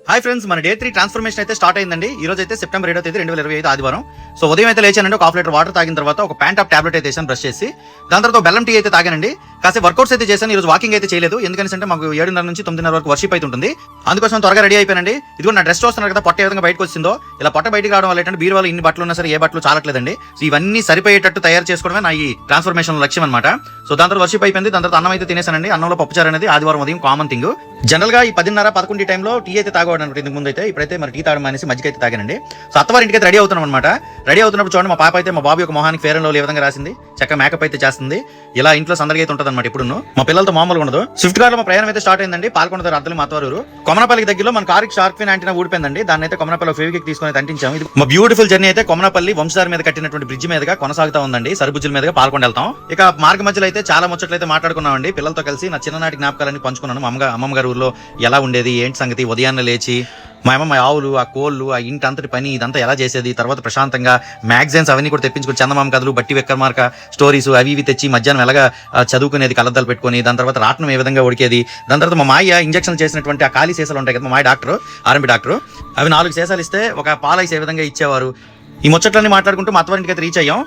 Hi friends, మన day 3 transformation అయితే start అయిందండి. ఈ రోజు అయితే సెప్టెంబర్ 7వ తేదీ 2025 ఆదివారం. సో ఉదయం అయితే లేచానండి, ఒక హాఫ్ లీటర్ వాటర్ తాగిన తర్వాత ఒక ప్యాంట్ ఆఫ్ టాబ్లెట్ అయితే వేసాను బ్రష్ చేసి. దాని తర్వాత బెల్లం టీ అయితే తాగానండి. కాసేపు వర్కౌట్స్ అయితే చేశాను. ఈ రోజు వాకింగ్ అయితే చేయలేదు, ఎందుకంటే మాకు 7:30 నుంచి 9:30 వరకు వర్షిప్ అయితే ఉంటుంది. అందుకోసం త్వరగా రెడీ అయిపోయానండి. ఇదిగో నా డ్రెస్ చూస్తున్నారు కదా, పొట్ట ఏ విధంగా బయటకు వచ్చిందో. ఇలా పొట్ట బయటకు రావడం వల్ల ఏంటంటే బీరువాలో ఇన్ని బట్టలు ఉన్నా సరే ఏ బట్టలు చాలట్లేదండి. సో ఇవన్నీ సరిపోయేటట్టు తయారు చేసుకోవడమే నా ఈ ట్రాన్స్ఫర్మేషన్ లక్ష్యం అనమాట. సో దాని తర్వాత వర్షిప్ అయిపోయింది. దాని తర్వాత అన్నం అయితే తినేసానండి. అన్నంలో పప్పుచారు అనేది ఆదివారం ఉదయం కామన్ థింగ్. జనరల్ గా ఈ 10:30-11 టైంలో టీ అయితే తాగడం అనమాట. ఇంతకు ముందు అయితే, ఇప్పుడైతే మరి టీ తాగడం అనేసి మజ్జిగ అయితే తాగానండి. సో అత్తవారి ఇంటికి అయితే రెడీ అవుతున్నాం అనమాట. రెడీ అవుతున్నప్పుడు చూడండి, మా పాప అయితే మా బాబు యొక్క మొహానికి ఫేర్ అండ్ లవ్లీ ఏ విధంగా రాసింది, చక్కగా మేకప్ అయితే చేస్తుంది. ఇలా ఇంట్లో సందడిగా అయితే ఉంటుంది అనమాట. ఇప్పుడు మా పిల్లలతో మామూలుగా ఉండదు. స్విఫ్ట్ కార్ లో మా ప్రయాణం అయితే స్టార్ట్ అయిందండి. పాల్కొండ దగ్గర అద్దలు మాతవారు కొమనపల్లికి దగ్గరలో మన కారుకి షార్క్ ఫిన్ యాంటీనా ఊడిపోయిందండి. దాన్ని అయితే కొమనపల్లి ఫెవికిక్ తీసుకొని అంటించాం. ఇది మా బ్యూటిఫుల్ జర్నీ అయితే కొమనపల్లి వంశధార మీద కట్టినటువంటి బ్రిడ్జ్ మీదుగా కొనసాగుతా ఉందండి. సరుబుజ్జుల మీదుగా పాల్కొండ వెళ్తాం. ఇక మార్గ మధ్యలో అయితే చాలా ముచ్చట్లు అయితే మాట్లాడుకున్నామండి. పిల్లలతో కలిసి నా చిన్ననాటి జ్ఞాపకాలన్నీ పంచుకున్నాను. అమ్మమ్మ గారి ఊర్లో ఎలా ఉండేది, ఏంటి సంగతి, ఉదయాన్నే లేచి మా అమ్మ ఆవులు, ఆ కోళ్ళు, ఆ ఇంటి అంతటి పని ఇదంతా ఎలా చేసేది, తర్వాత ప్రశాంతంగా మ్యాగజైన్స్ అవన్నీ కూడా తెప్పించుకుని చందమామ కథలు, బట్టి విక్రమార్క స్టోరీస్ అవి ఇవి తెచ్చి మధ్యాహ్నం ఎలాగా చదువుకునేది, కళ్ళద్దాలు పెట్టుకుని. దాని తర్వాత రాట్నం ఏ విధంగా ఉడికేది. దాని తర్వాత మా మాయ ఇంజక్షన్ చేసినటువంటి ఆ ఖాళీ సీసాలు ఉంటాయి కదా, మా మాయ డాక్టర్, ఆర్ఎంపీ డాక్టర్, అవి 4 సీసాలు ఇస్తే ఒక పాలైస్ ఏ విధంగా ఇచ్చేవారు. ఈ ముచ్చట్లన్నీ మాట్లాడుకుంటూ మా అత్తవారింటికి అయితే రీచ్ అయ్యాం.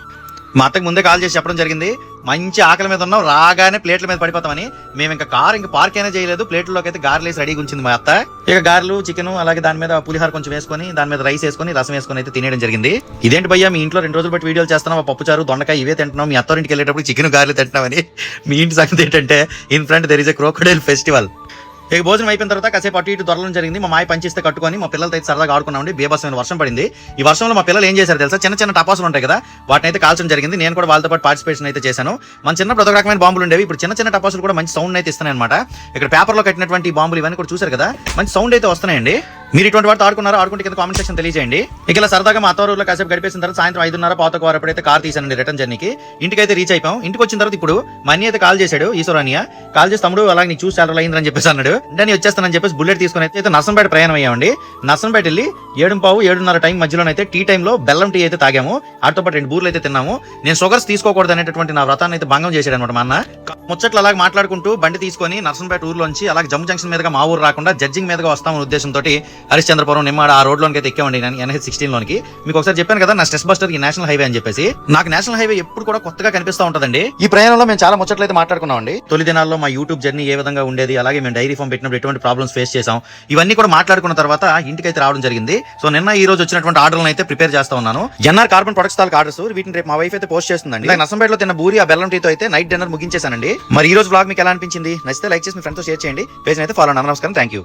మా అత్తకు ముందే కాల్ చేసి చెప్పడం జరిగింది, మంచి ఆకలి మీద ఉన్నాం, రాగానే ప్లేట్ల మీద పడిపోతామని. మేము ఇంకా కార్ పార్క్ అయినా చేయలేదు, ప్లేట్లోకి అయితే గారెలు వేసి రెడీగా ఉంచింది మా అత్త. ఇక గారెలు, చికెన్, అలాగే దాని మీద పులిహార కొంచెం వేసుకొని, దాని మీద రైస్ వేసుకొని, రసం వేసుకొని అయితే తినేయడం జరిగింది. ఇదేంటి భయ్యా, మీ ఇంట్లో 2 రోజులు బట్టి వీడియోలు చేస్తున్నాం, పప్పుచారు, దొండకాయ ఇవే తింటున్నాం, మీ అత్తవారింటికి వెళ్ళేటప్పుడు చికెన్ గారెలు తింటున్నామని. మీ ఇంటి సంగతి ఏంటంటే, in front there is a crocodile festival. ఇక భోజనం అయిపోయిన తర్వాత కాసేపు అటు ఇటు దొరలం జరిగింది. మా మాయ పనిచేస్తే కట్టుకొని మా పిల్లలతో అయితే సరదాగా ఆడుకున్నామండి. బేబస్మైన వర్షం పడింది. ఈ వర్షంలో మా పిల్లలు ఏం చేశారు తెలుసా, చిన్న చిన్న టపాసులు ఉంటాయి కదా, వాటిని అయితే కాల్చడం జరిగింది. నేను కూడా వాళ్ళతో పాటు పార్టిసిపేషన్ అయితే చేశాను. మన చిన్నప్పుడు ఒక రకమైన బాంబులు ఉండేవి, ఇప్పుడు చిన్న చిన్న టపాసులు కూడా మంచి సౌండ్ అయితే ఇస్తున్నాయి అనమాట. ఇక్కడ పేపర్లో కట్టినటువంటి బాంబులు ఇవన్నీ కూడా చూసారు కదా, మంచి సౌండ్ అయితే వస్తున్నాయండి. మీరు ఇటువంటి వాటితో ఆడుకున్నారో, ఆడుకుంటే కింద కామెంట్ సెక్షన్ తెలియజేయండి. ఇక ఇలా సరదాగా మా అత్తవారిలో కాసేపు గడిపేసిన తర్వాత సాయంత్రం 5:30 పాతకు వారప్పుడైతే కార్ తీసానండి రిటర్న్ జర్నీకి. ఇంటికి అయితే రీచ్ అయిపోయాం. ఇంటికి వచ్చిన తర్వాత ఇప్పుడు మా అన్నయ్య అయితే కాల్ చేశాడు, ఈశ్వరానియ కాల్ చేసి, తమ్ముడు అలాగే నీకు చూసి చాలా అయిందని చెప్పేసి అన్నాడు. నేను వచ్చేస్తానని చెప్పేసి బుల్లెట్ తీసుకుని అయితే నర్సంపేట ప్రయాణం అయ్యామండి. నర్సంపేట వెళ్ళి 7:15-7:30 టైం మధ్యలోనైతే టీ టైంలో బెల్లం టీ అయితే తాగాము. ఆటతో పాటు 2 బూర్లు అయితే తిన్నాము. నేను షుగర్స్ తీసుకోకూడదు అనేటటువంటి నా వ్రతాన్ని అయితే భంగం చేశాడు అనమాట మా అన్న. ముచ్చట్లు అలాగే మాట్లాడుకుంటూ బండి తీసుకొని నర్సంపేట ఊర్లోంచి అలాగే జమ్ము జంక్షన్ మీదుగా మా ఊరు రాకుండా జడ్జింగ్ మీదుగా వస్తామనే ఉద్దేశంతో హరిశ్చంద్రపురం నిమ్మాడ ఆ రోడ్ లోకి అయితే ఎక్కామండి. NH16 లోనికి మీకు ఒకసారి చెప్పాను కదా, నా స్ట్రెస్ బస్టర్ ఈ నేషనల్ హైవే అని చెప్పేసి. నాకు నేషనల్ హైవే ఎప్పుడు కూడా కొత్తగా కనిపిస్తూ ఉంటదండి. ఈ ప్రయాణంలో మేము చాలా ముచ్చట్లు అయితే మాట్లాడుకున్నామండి. తొలి దినాల్లో మా యూట్యూబ్ జర్నీ ఏ విధంగా ఉండేది, అలాగే మేము డైరీ ఫామ్ పెట్టినప్పుడు ఎటువంటి ప్రాబ్లమ్స్ ఫేస్ చేసాం, ఇవన్నీ కూడా మాట్లాడుకున్న తర్వాత ఇంటికి అయితే రావడం జరిగింది. సో నిన్న ఈ రోజు వచ్చినటువంటి ఆర్డర్లను అయితే ప్రిపేర్ చేస్తా ఉన్నాను. ఎన్ఆర్ కార్బన్ ప్రొడక్ట్స్ తాలూకు ఆర్డర్స్, వీటిని రేపు మా వైఫ్ అయితే పోస్ట్ చేస్తుందండి. నర్సంపేటలో తిన్న బూరి ఆ బెల్లం టీతో అయితే నైట్ డిన్నర్ ముగించేసానండి. మరి ఈ రోజు బ్లాగ్ మీకు ఎలా అనిపించింది? నచ్చితే లైక్ చేసి మీ ఫ్రెండ్స్ తో షేర్ చేయండి. పేజ్ అయితే ఫాలో. నమస్కారం, థ్యాంక్ యూ.